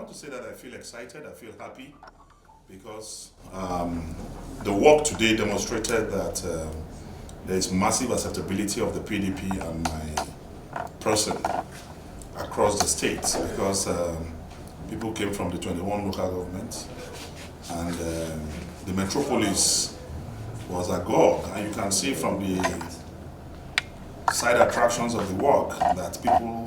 want to say that I feel excited, I feel happy, because the work today demonstrated that there is massive acceptability of the PDP and my person across the state, because people came from the 21 local governments, and the metropolis was agog, and you can see from the side attractions of the work that people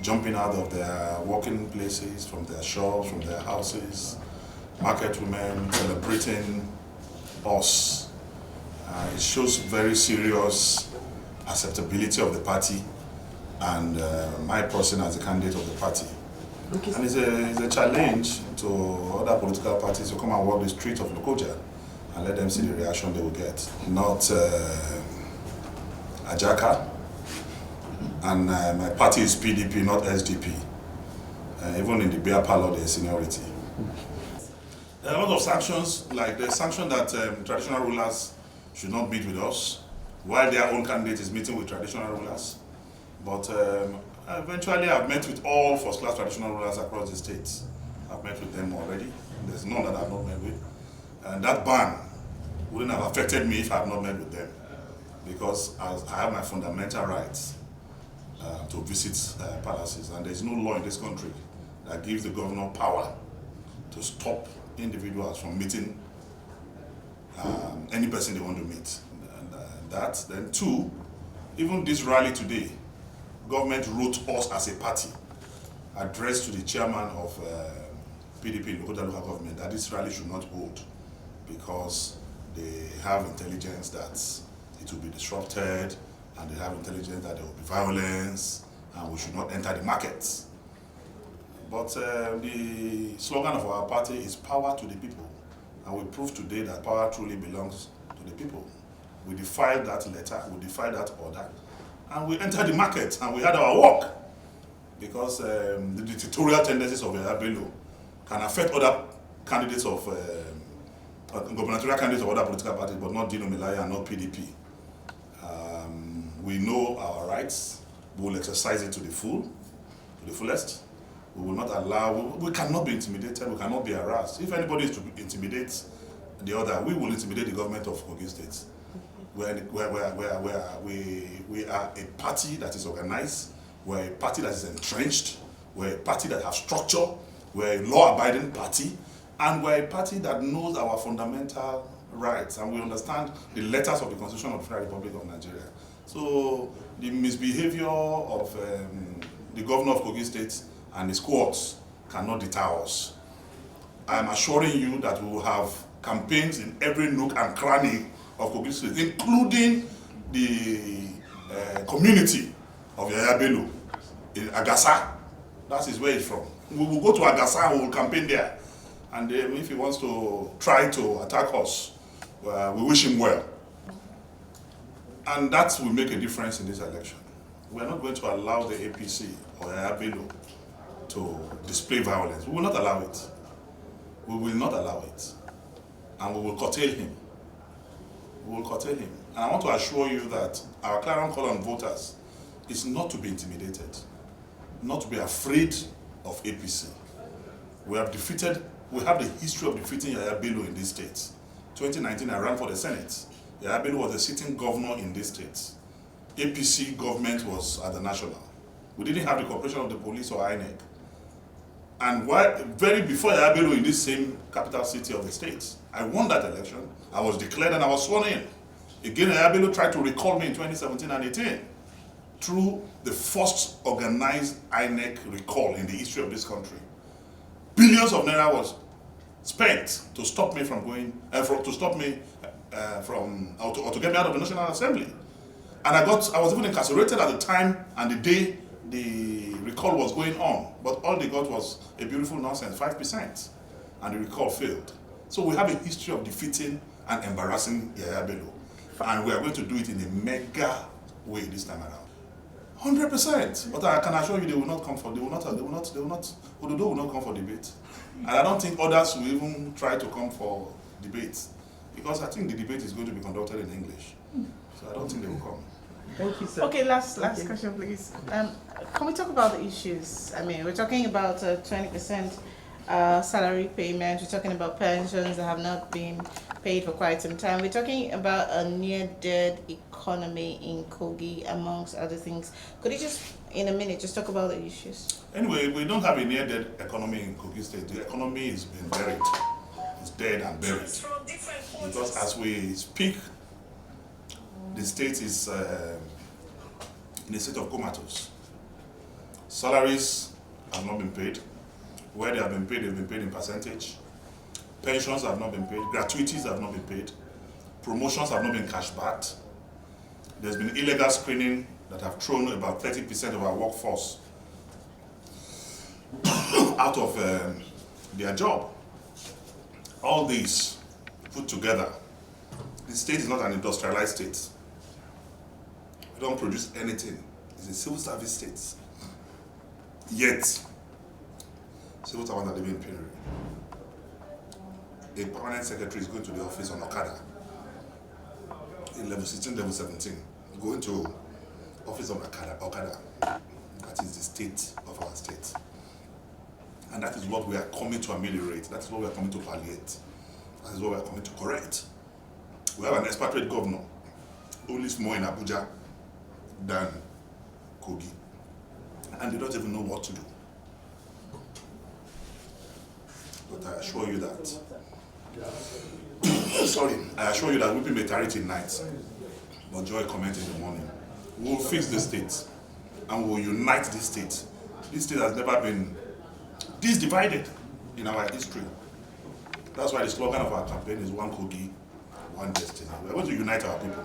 jumping out of their working places, from their shops, from their houses, market women celebrating us. It shows very serious acceptability of the party and my person as a candidate of the party. Okay. And it's a challenge to other political parties to come and walk the street of Lokoja and let them see the reaction they will get. Not Ajaka, and my party is PDP, not SDP. Even in the beer parlor, there is seniority. There are a lot of sanctions, like the sanction that traditional rulers should not meet with us, while their own candidate is meeting with traditional rulers. But eventually I've met with all first-class traditional rulers across the states. I've met with them already. There's none that I've not met with. And that ban wouldn't have affected me if I had not met with them, because I have my fundamental rights to visit palaces, and there's no law in this country that gives the governor power to stop individuals from meeting any person they want to meet. And then two, even this rally today, government wrote us as a party, addressed to the chairman of PDP local government, that this rally should not hold because they have intelligence that it will be disrupted, and they have intelligence that there will be violence, and we should not enter the markets. But the slogan of our party is power to the people, and we prove today that power truly belongs to the people. We defied that letter, we defied that order, and we entered the market, and we had our work, because the dictatorial tendencies of YahayaBello can affect other candidates of gubernatorial candidates of other political parties, but not Dino Melaye and not PDP. We know our rights. We will exercise it to the fullest. We will not allow. We cannot be intimidated. We cannot be harassed. If anybody is to intimidate the other, we will intimidate the government of Kogi State. We are a party that is organized. We're a party that is entrenched. We're a party that has structure. We're a law-abiding party. And we're a party that knows our fundamental rights, and we understand the letters of the Constitution of the Federal Republic of Nigeria. So the misbehavior of the governor of Kogi State and his cohorts cannot deter us. I am assuring you that we will have campaigns in every nook and cranny of Kogi State, including the community of YahayaBello in Agasa. That is where he's from. We will go to Agasa and we will campaign there. And if he wants to try to attack us, we wish him well. And that will make a difference in this election. We are not going to allow the APC or YahayaBello to display violence. We will not allow it. We will not allow it. And we will curtail him. We will curtail him. And I want to assure you that our clarion call on voters is not to be intimidated, not to be afraid of APC. We have the history of defeating YahayaBello in this state. 2019, I ran for the Senate. YahayaBello was the sitting governor in this state. APC government was at the national. We didn't have the cooperation of the police or INEC. And very before YahayaBello in this same capital city of the state, I won that election. I was declared and I was sworn in. Again, YahayaBello tried to recall me in 2017 and 18 through the first organized INEC recall in the history of this country. Billions of naira was spent to stop me from going, or to get me out of the National Assembly. And I was even incarcerated at the time and the day the recall was going on. But all they got was a beautiful nonsense, 5%. And the recall failed. So we have a history of defeating and embarrassing YahayaBello. And we are going to do it in a mega way this time around. 100%. But I can assure you they will not come for, Ododo will not come for debate. And I don't think others will even try to come for debate. Because I think the debate is going to be conducted in English. So I don't think they will come. Thank you, sir. Okay, last question, please. Can we talk about the issues? I mean, we're talking about 20% salary payment. We're talking about pensions that have not been paid for quite some time. We're talking about a near-dead economy in Kogi, amongst other things. Could you just, in a minute, just talk about the issues? Anyway, we don't have a near-dead economy in Kogi State. The economy is been buried. It's dead and buried. Because as we speak, the state is in a state of comatose. Salaries have not been paid. Where they have been paid, they've been paid in percentage. Pensions have not been paid. Gratuities have not been paid. Promotions have not been cash backed. There's been illegal screening that have thrown about 30% of our workforce out of their job. All these put together, the state is not an industrialized state. We don't produce anything. It's a civil service state. Yet, civil servants are living in penury. A permanent secretary is going to the office on Okada in level 16, level 17. Going to office on Okada. That is the state of our state. And that is what we are coming to ameliorate. That is what we are coming to palliate. That is what we are coming to correct. We have an expatriate governor who lives more in Abuja than Kogi. And they don't even know what to do. But I assure you that, I assure you that weeping may tarry till night, but joy cometh in the morning. We will fix the state, and we will unite this state. This state has never been this divided in our history. That's why the slogan of our campaign is one Kogi, one destiny. We are going to unite our people.